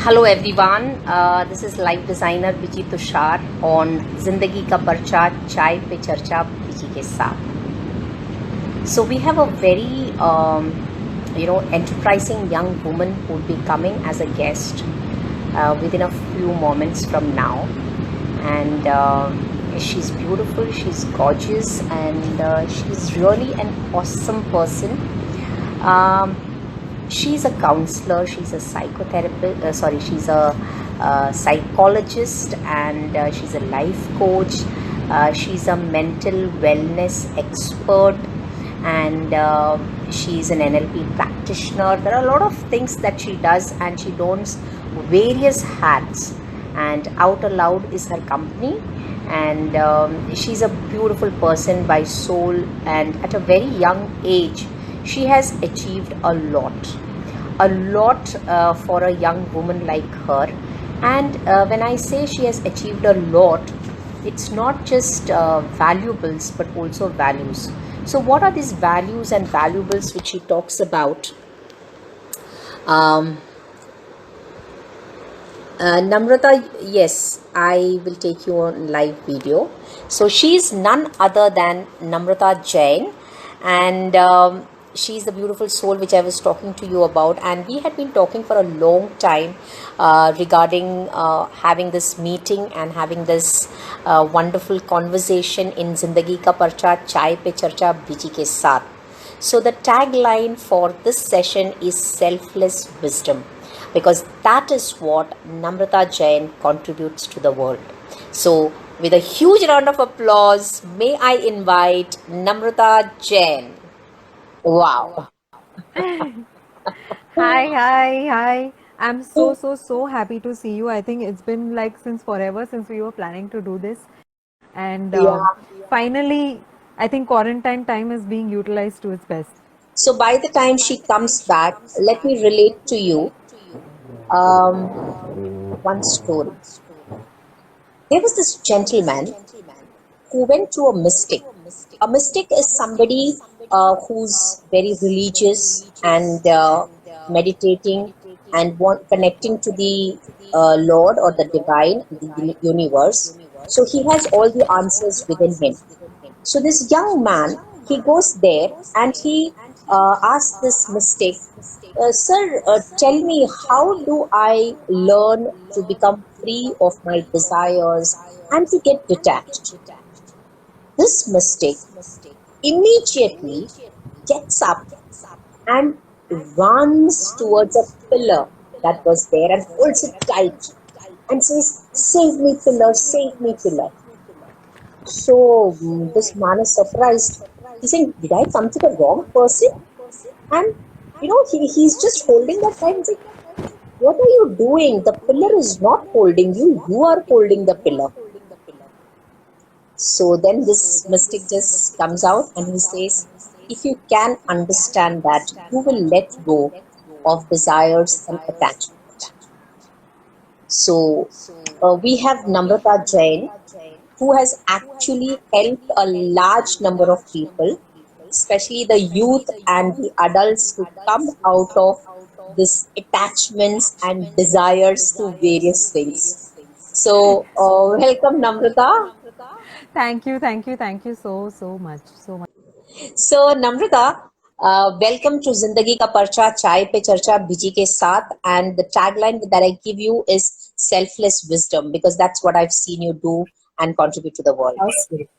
Hello everyone, this is live designer Biji Tushar on Zindagi Ka Parcha Chai Pe Charcha Biji Ke Saath. So we have a very enterprising young woman who will be coming as a guest within a few moments from now, and she's beautiful, she's gorgeous, and she's really an awesome person. Um, she's a counselor, she's a psychotherapist, she's a psychologist, and she's a life coach. She's a mental wellness expert, and she's an NLP practitioner. There are a lot of things that she does, and she dons various hats. And Out Aloud is her company, and she's a beautiful person by soul, and at a very young age she has achieved a lot for a young woman like her. And when I say she has achieved a lot, it's not just valuables but also values. So what are these values and valuables which she talks about? um, Namrata, yes, I will take you on live video. So she's none other than Namrata Jain, and she's the beautiful soul which I was talking to you about. And we had been talking for a long time regarding having this meeting and having this wonderful conversation in Zindagi Ka Parcha Chai Pe Charcha Biji Ke Saath. So the tagline for this session is selfless wisdom, because that is what Namrata Jain contributes to the world. So, with a huge round of applause, may I invite Namrata Jain. Wow. Hi. I'm so happy to see you. I think it's been like since forever since we were planning to do this. And Yeah. finally, I think quarantine time is being utilized to its best. So, by the time she comes back, let me relate to you um, one story. There was this gentleman who went to a mystic. A mystic is somebody who's very religious and meditating and connecting to the Lord or the divine, the universe. So he has all the answers within him. So this young man, he goes there and he asks this mystic, Sir, tell me, how do I learn to become free of my desires and to get detached? This mystic immediately gets up and runs towards a pillar that was there and holds it tight and says, Save me, pillar, save me, pillar. So this man is surprised. He's saying, Did I come to the wrong person? And he's just holding that tight and saying, What are you doing? The pillar is not holding you, you are holding the pillar. So then this mystic just comes out and he says, if you can understand that, you will let go of desires and attachment. So we have Namrata Jain, who has actually helped a large number of people, especially the youth and the adults, to come out of this attachments and desires to various things. So welcome, Namrata. Thank you so much. So, Namrata, welcome to Zindagi Ka Parcha Chai Pe Charcha Biji Ke Saath. And the tagline that I give you is selfless wisdom, because that's what I've seen you do and contribute to the world. How sweet.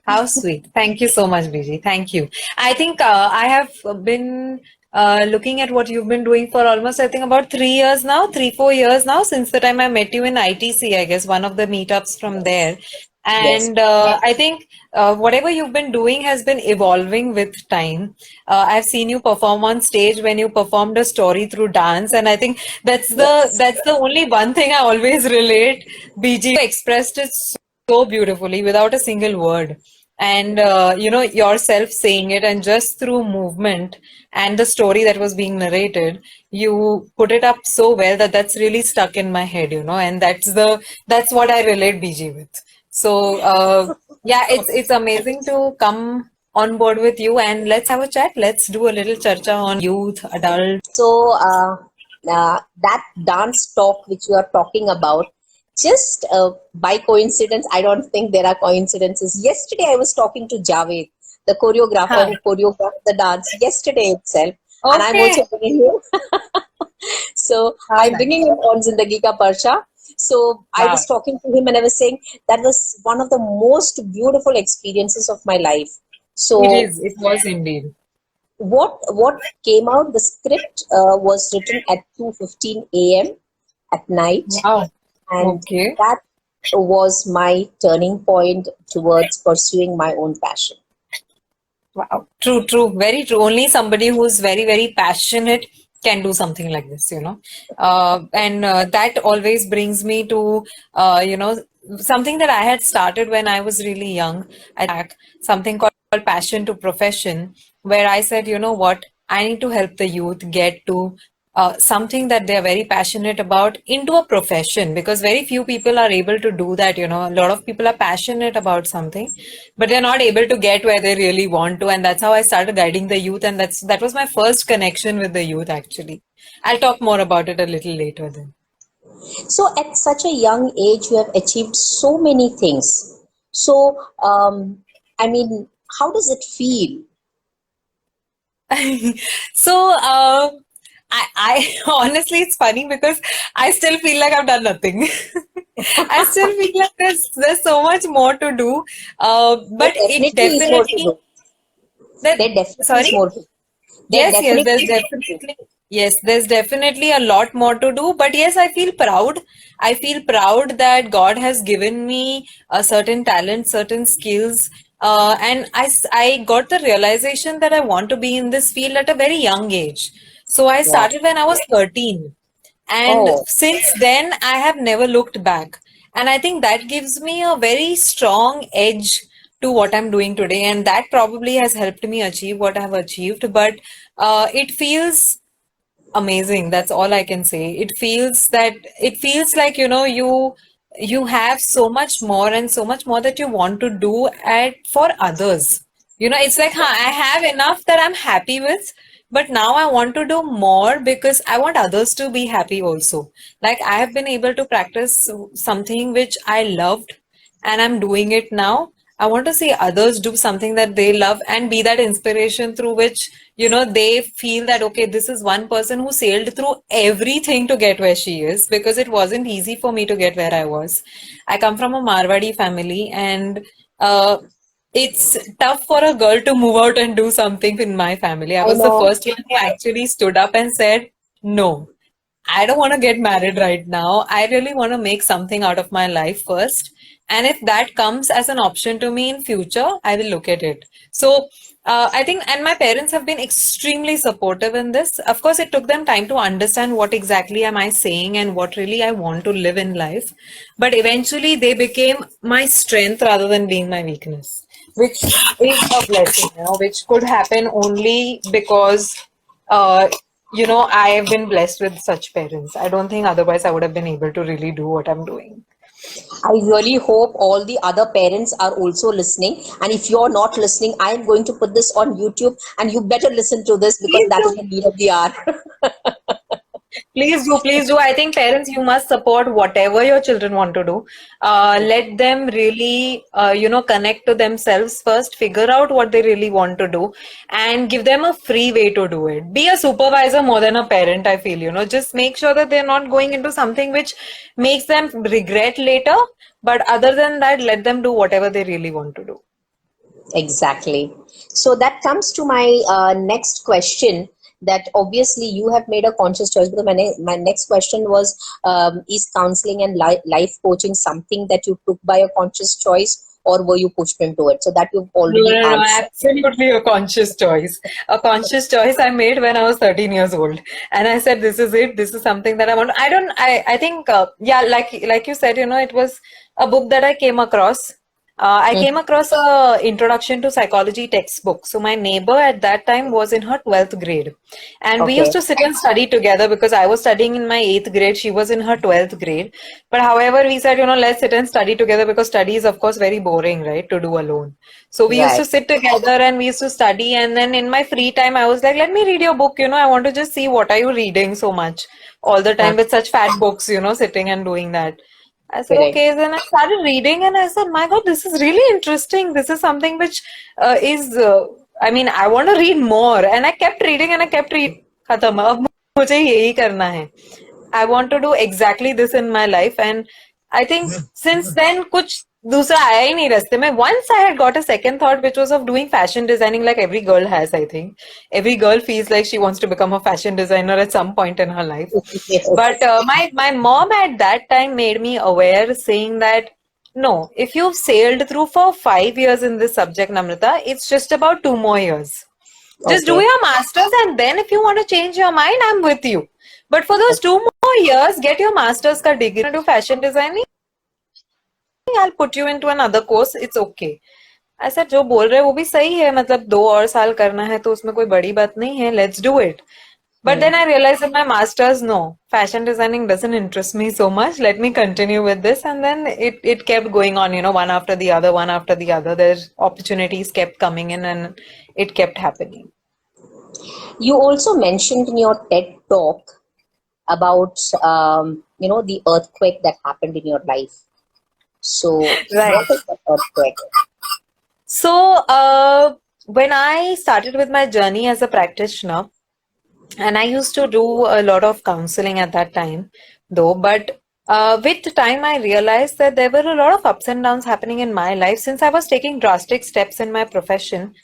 How sweet. Thank you so much, Biji. Thank you. I think I have been looking at what you've been doing for almost, I think, about 3 years now, 4 years now, since the time I met you in ITC, I guess, one of the meetups from there. Yes. And I think whatever you've been doing has been evolving with time. I've seen you perform on stage when you performed a story through dance, and I think Yes. that's the only one thing I always relate. BG expressed it so beautifully without a single word, and yourself saying it, and just through movement and the story that was being narrated, you put it up so well that that's really stuck in my head, and that's what I relate BG with. So yeah, it's amazing to come on board with you, and let's have a chat. Let's do a little charcha on youth, adult. So, that dance talk which you are talking about, just by coincidence, I don't think there are coincidences. Yesterday, I was talking to Javed, the choreographer Huh. who choreographed the dance yesterday itself, and I'm Okay. also bringing him. So How I'm nice. bringing him on Zindagi Ka Parsha. So I Wow. was talking to him and I was saying that was one of the most beautiful experiences of my life. It So is. It was indeed. what came out? The script was written at 2:15 a.m. at night, Wow. and Okay. that was my turning point towards pursuing my own passion. Wow. True, true. Very true. Only somebody who's very, very passionate can do something like this, you know. And that always brings me to, something that I had started when I was really young. Something called Passion to Profession, where I said, you know what, I need to help the youth get to something that they're very passionate about into a profession, because very few people are able to do that. You know, a lot of people are passionate about something, but they're not able to get where they really want to. And that's how I started guiding the youth. And that was my first connection with the youth, actually. I'll talk more about it a little later then. So at such a young age, you have achieved so many things. So, I mean, how does it feel? So, I honestly, it's funny because I still feel like I've done nothing. I still feel like there's so much more to do. There But it definitely is more to definitely do. that There definitely is sorry. more to do. There Yes, yes, definitely is more to do. there's definitely a lot more to do. But yes, I feel proud. I feel proud that God has given me a certain talent, certain skills. And I got the realization that I want to be in this field at a very young age. So I Yeah. started when I was 13. And Oh, since then, I have never looked back. And I think that gives me a very strong edge to what I'm doing today. And that probably has helped me achieve what I have achieved. But it feels amazing. That's all I can say. It feels like, you know, you have so much more and so much more that you want to do at for others. You know, it's like, huh, I have enough that I'm happy with, but now I want to do more because I want others to be happy also. Like I have been able to practice something which I loved and I'm doing it now. I want to see others do something that they love and be that inspiration through which, you know, they feel that, okay, this is one person who sailed through everything to get where she is, because it wasn't easy for me to get where I was. I come from a Marwadi family, and uh, it's tough for a girl to move out and do something in my family. I I was the know. first one who actually stood up and said, no, I don't want to get married right now. I really want to make something out of my life first. And if that comes as an option to me in future, I will look at it. So I think, and my parents have been extremely supportive in this. Of course, it took them time to understand what exactly am I saying and what really I want to live in life. But eventually they became my strength rather than being my weakness, which is a blessing, you know, which could happen only because uh, I have been blessed with such parents. I don't think otherwise I would have been able to really do what I'm doing. I really hope all the other parents are also listening. And if you're not listening, I'm going to put this on YouTube and you better listen to this because Please that is do. the need of the hour. Please do, please do. I think parents, you must support whatever your children want to do. Let them really, connect to themselves first, figure out what they really want to do, and give them a free way to do it. Be a supervisor more than a parent, I feel, just make sure that they're not going into something which makes them regret later. But other than that, let them do whatever they really want to do. Exactly. So that comes to my next question. That obviously you have made a conscious choice. Because my next question was, is counseling and life coaching something that you took by a conscious choice, or were you pushed into it? So that you've No, already no, no, answered. absolutely a conscious choice. A conscious choice I made when I was 13 years old. And I said, this is it. This is something that I want. I think, yeah, like you said, it was a book that I came across. I came across a introduction to psychology textbook. So my neighbor at that time was in her 12th grade, and we used Okay. to sit and study together because I was studying in my 8th grade. She was in her 12th grade. But however, we said, let's sit and study together because study is of course very boring, right, to do alone. So we used Right. to sit together and we used to study. And then in my free time, I was like, let me read your book. I want to just see what are you reading so much all the time with such fat books, sitting and doing that. I said, Correct. okay. Then I started reading and I said, my God, this is really interesting. This is something which I mean, I want to read more. And I kept reading and I kept reading. खत्म अब मुझे यही करना है. I want to do exactly this in my life. And I think since then, कुछ दूसरा आया ही नहीं रास्ते में. Once I had got a second thought, which was of doing fashion designing, like every girl has, I think. Every girl feels like she wants to become a fashion designer at some point in her life. Yes. But my mom at that time made me aware, saying that no, if you've sailed through for 5 years in this subject, Namrata, it's just about 2 more years. Just do Okay. your masters, and then if you want to change your mind, I'm with you. But for those 2 more years, get your master's ka degree and do fashion designing. I'll put you into another course. It's okay. I said, जो बोल रहे हैं वो भी सही है. मतलब 2 और साल करना है तो उसमें कोई बड़ी बात नहीं है. Let's do it. But then I realized that my master's, no, fashion designing doesn't interest me so much. Let me continue with this. And then it kept going on, one after the other, one after the other. There's opportunities kept coming in and it kept happening. You also mentioned in your TED talk about the earthquake that happened in your life. So Right. what is that earthquake? So, when I started with my journey as a practitioner, and I used to do a lot of counseling at that time, though, but with time I realized that there were a lot of ups and downs happening in my life since I was taking drastic steps in my profession.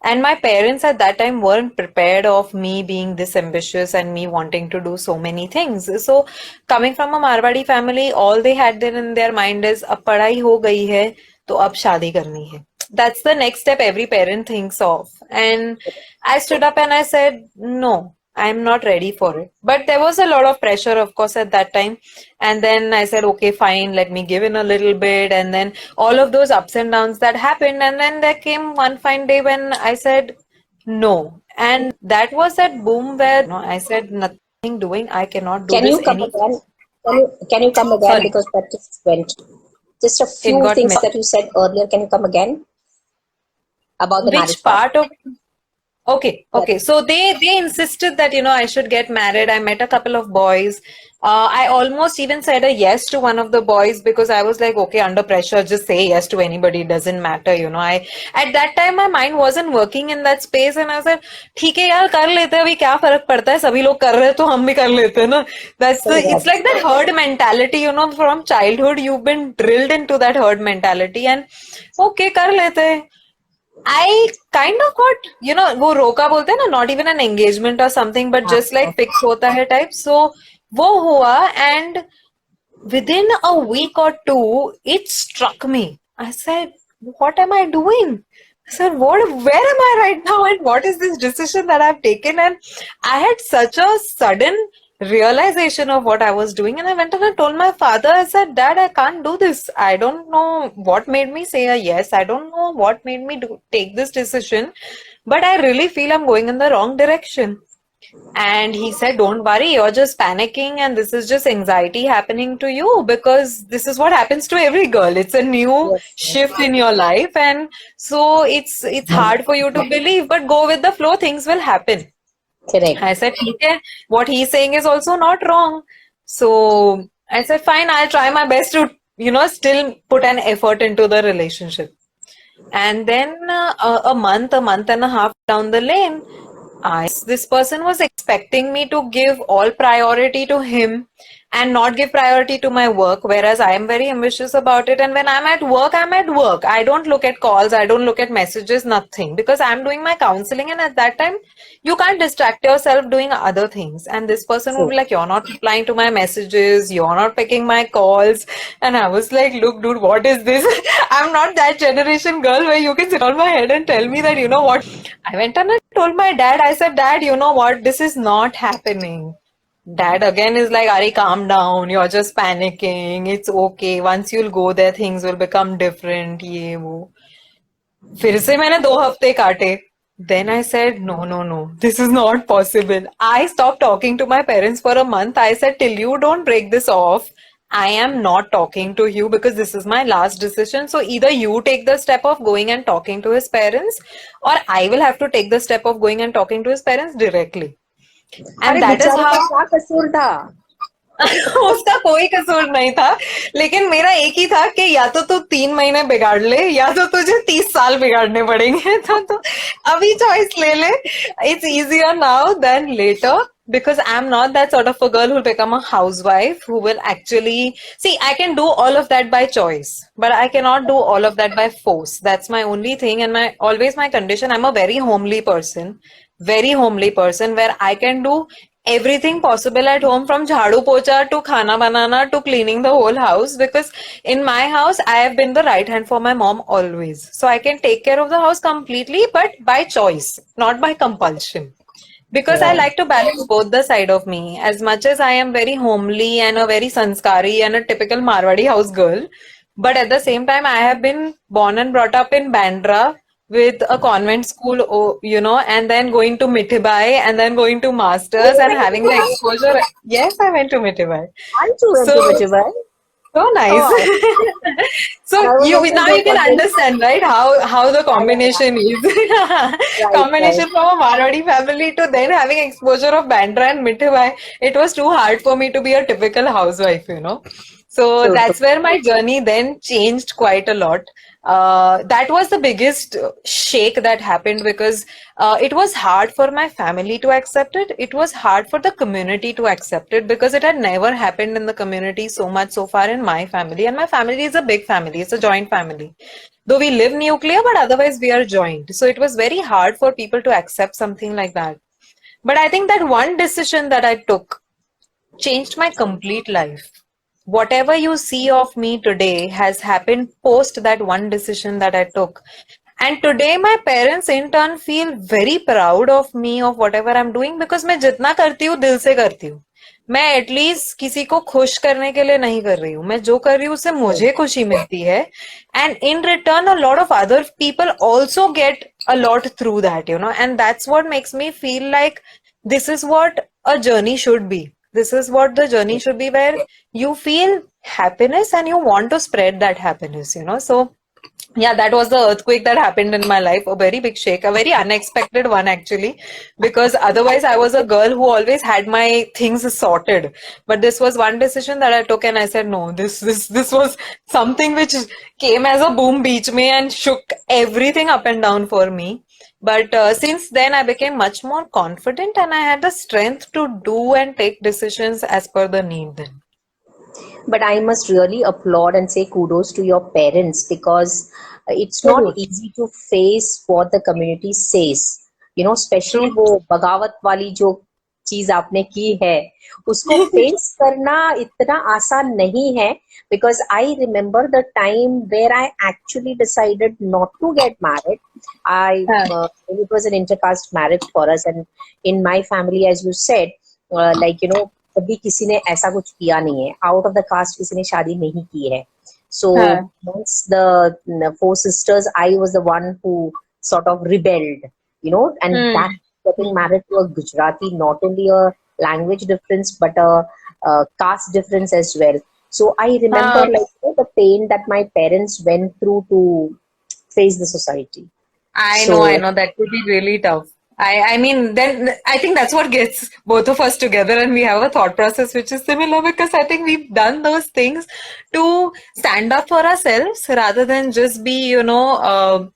And my parents at that time weren't prepared of me being this ambitious and me wanting to do so many things. So, coming from a Marwadi family, all they had then in their mind is, अब पढ़ाई हो गई है, तो अब शादी करनी है. That's the next step every parent thinks of. And I stood up and I said, no, I'm not ready for it. But there was a lot of pressure, of course, at that time. And then I said, okay, fine, let me give in a little bit. And then all of those ups and downs that happened. And then there came one fine day when I said, no. And that was that boom where I said, nothing doing. I cannot do Can this you come any. again? Can you come again Sorry, because that just went. Just a it few got things missed. that you said earlier. Can you come again about the marriage Which part? part of okay. So they insisted that I should get married. I met a couple of boys. I almost even said a yes to one of the boys because I was like, okay, under pressure, just say yes to anybody. It doesn't matter. I at that time my mind wasn't working in that space, and I said, ठीक है यार कर लेते हैं अभी क्या फर्क पड़ता है सभी लोग कर रहे हैं तो हम भी कर लेते हैं ना. It's like that herd mentality. From childhood you've been drilled into that herd mentality, and okay कर लेते हैं. I kind of got, वो रोका बोलते हैं ना, not even an engagement or something, but just like fix होता है type. So वो हुआ, and within a week or two, it struck me. I said, what am I doing? I said, where am I right now? And what is this decision that I've taken? And I had such a sudden realization of what I was doing. And I went and I told my father, I said, Dad, I can't do this. I don't know what made me say a yes. I don't know what made me take this decision. But I really feel I'm going in the wrong direction. And he said, don't worry, you're just panicking and this is just anxiety happening to you because this is what happens to every girl. It's a new shift in your life. And so it's hard for you to believe, but go with the flow, things will happen. Correct. I said, okay, what he's saying is also not wrong. So I said, fine, I'll try my best to, still put an effort into the relationship. And then a month and a half down the lane, this person was expecting me to give all priority to him and not give priority to my work, whereas I am very ambitious about it. And when I'm at work, I'm at work. I don't look at calls, I don't look at messages, nothing, because I'm doing my counseling, and at that time, you can't distract yourself doing other things. And this person would be like, you're not replying to my messages, you're not picking my calls. And I was like, look, dude, what is this? I'm not that generation girl where you can sit on my head and tell me that, what. I went and I told my dad, I said, Dad, you know what? This is not happening. Dad again is like, Ari, calm down. You're just panicking. It's okay. Once you'll go there, things will become different. ये वो. फिर से मैंने 2 हफ्ते काटे. Then I said, no, this is not possible. I stopped talking to my parents for a month. I said, till you don't break this off, I am not talking to you because this is my last decision. So either you take the step of going and talking to his parents, or I will have to take the step of going and talking to his parents directly. अरे And that is बेचारे how का क्या कसूर था? उसका कोई कसूर नहीं था, लेकिन मेरा एक ही था कि या तो तू 3 महीने बिगाड़ ले या तो तुझे 30 साल बिगाड़ने पड़ेंगे. तो अभी चॉइस ले ले. It's easier now than later because I'm not that sort of a girl who'll become a housewife who will actually see. I can do all of that by choice, but I cannot do all of that by force. That's my only thing, and my condition. I'm a very homely person, where I can do everything possible at home, from jhadu pocha to khana banana to cleaning the whole house, because in my house I have been the right hand for my mom always, so I can take care of the house completely, but by choice, not by compulsion, because I Right. like to balance both the side of me. As much as I am very homely and a very sanskari and a typical Marwadi house girl, but at the same time I have been born and brought up in Bandra with a convent school, and then going to Mithibai and then going to masters and having the exposure. Yes, I went to Mithibai. I too went to So Mithibai. so nice. Oh, So I was you also now in you the can convent. understand, right, how the Yeah, yeah, combination is. yeah. Right, Combination from a Marwadi family to then having exposure of Bandra and Mithibai. It was too hard for me to be a typical housewife. So True, true. that's where my journey then changed quite a lot. That was the biggest shake that happened, because it was hard for my family to accept it. It was hard for the community to accept it, because it had never happened in the community so much so far in my family. And my family is a big family, it's a joint family. Though we live nuclear, but otherwise we are joint. So it was very hard for people to accept something like that. But I think that one decision that I took changed my complete life. Whatever you see of me today has happened post that one decision that I took. And today my parents in turn feel very proud of me, of whatever I'm doing, because मैं जितना करती हूँ दिल से करती हूँ. मैं at least किसी को खुश करने के लिए नहीं कर रही हूँ. मैं जो कर रही हूँ उससे मुझे खुशी मिलती है. And in return, a lot of other people also get a lot through that, and that's what makes me feel like this is what a journey should be. This is what the journey should be, where you feel happiness and you want to spread that happiness. So yeah, that was the earthquake that happened in my life. A very big shake, a very unexpected one actually, because otherwise I was a girl who always had my things sorted. But this was one decision that I took, and I said, no, this was something which came as a boom beach me and shook everything up and down for me. But since then, I became much more confident, and I had the strength to do and take decisions as per the need then. But I must really applaud and say kudos to your parents, because it's not True. easy to face what the community says. Especially True. वो बगावत वाली जो चीज आपने की है, उसको face करना इतना आसान नहीं है. Because I remember the time where I actually decided not to get married. It was an intercaste marriage for us, and in my family, as you said, कभी किसी ने ऐसा कुछ किया नहीं है. आउट ऑफ द कास्ट किसी ने शादी नहीं की है. So once the four sisters, I was the one who sort of rebelled, and that getting married to a Gujarati, not only a language difference but a caste difference as well. So I remember the pain that my parents went through to face the society. I So know, that would be really tough. I mean, then I think that's what gets both of us together, and we have a thought process which is similar, because I think we've done those things to stand up for ourselves rather than just be, told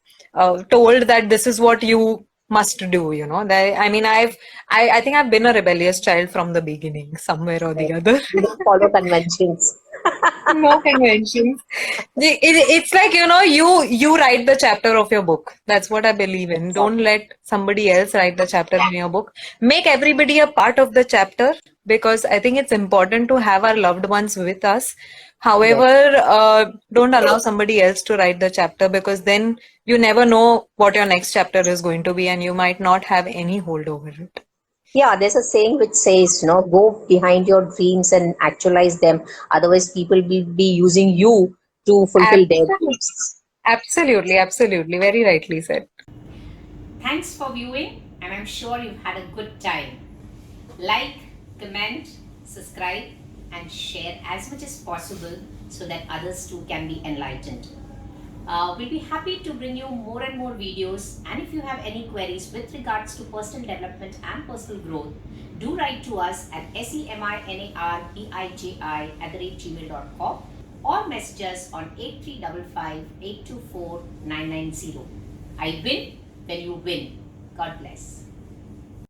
that this is what you must do. I mean, I think I've been a rebellious child from the beginning, somewhere or the other. you don't follow conventions. No conventions. It's like, you write the chapter of your book. That's what I believe in. Don't let somebody else write the chapter in your book. Make everybody a part of the chapter, because I think it's important to have our loved ones with us. However, don't allow somebody else to write the chapter, because then you never know what your next chapter is going to be, and you might not have any hold over it. Yeah, there's a saying which says, go behind your dreams and actualize them. Otherwise, people will be using you to fulfill their Absolutely. dreams. Absolutely, absolutely. Very rightly said. Thanks for viewing, and I'm sure you've had a good time. Like, comment, subscribe, and share as much as possible so that others too can be enlightened. We'll be happy to bring you more and more videos. And if you have any queries with regards to personal development and personal growth, do write to us at seminarbiji@gmail.com or message us on 8355 824 990. I win when you win. God bless.